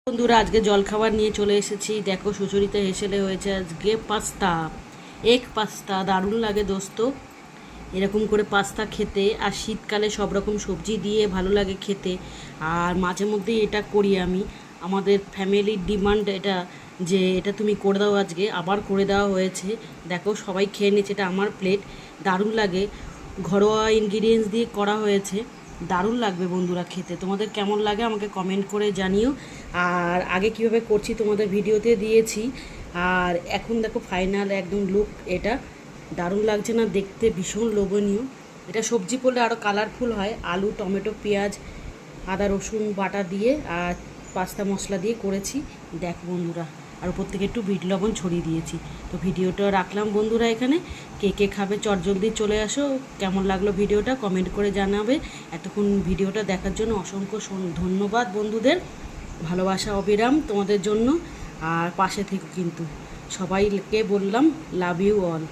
বন্ধুরা আজকে জলখাবার নিয়ে চলে এসেছি। দেখো সুচরিতা হেসেলে হয়েছে আজকে পাস্তা, এগ পাস্তা। দারুণ লাগে দোস্ত এরকম করে পাস্তা খেতে, আর শীতকালে সব রকম সবজি দিয়ে ভালো লাগে খেতে। আর মাঝে মধ্যে এটা করি আমি, আমাদের ফ্যামিলির ডিমান্ড এটা, যে এটা তুমি করে দাও। আজকে আবার করে দেওয়া হয়েছে। দেখো সবাই খেয়ে নিচ্ছে, এটা আমার প্লেট। দারুণ লাগে, ঘরোয়া ইনগ্রিডিয়েন্টস দিয়ে করা হয়েছে। দারুণ লাগবে বন্ধুরা খেতে। তোমাদের কেমন লাগে আমাকে কমেন্ট করে জানিও। আর আগে কীভাবে করছি তোমাদের ভিডিওতে দিয়েছি। আর এখন দেখো ফাইনাল একদম লুক এটা। দারুণ লাগছে না দেখতে? ভীষণ লোভনীয়। এটা সবজি করলে আরও কালারফুল হয়। আলু, টমেটো, পেঁয়াজ, আদা রসুন বাটা দিয়ে আর পাস্তা মশলা দিয়ে করেছি। দেখো বন্ধুরা, আর উপর থেকে একটু বিট লবণ ছড়িয়ে দিয়েছি। তো ভিডিওটা রাখলাম বন্ধুরা এখানে। কে কে খাবে চটজলদি চলে আসো। কেমন লাগলো ভিডিওটা কমেন্ট করে জানাবে। এতক্ষণ ভিডিওটা দেখার জন্য অসংখ্য ধন্যবাদ বন্ধুদের। ভালোবাসা অবিরাম তোমাদের জন্য। আর পাশে থেকো কিন্তু। সবাইকে বললাম লাভ ইউ অল।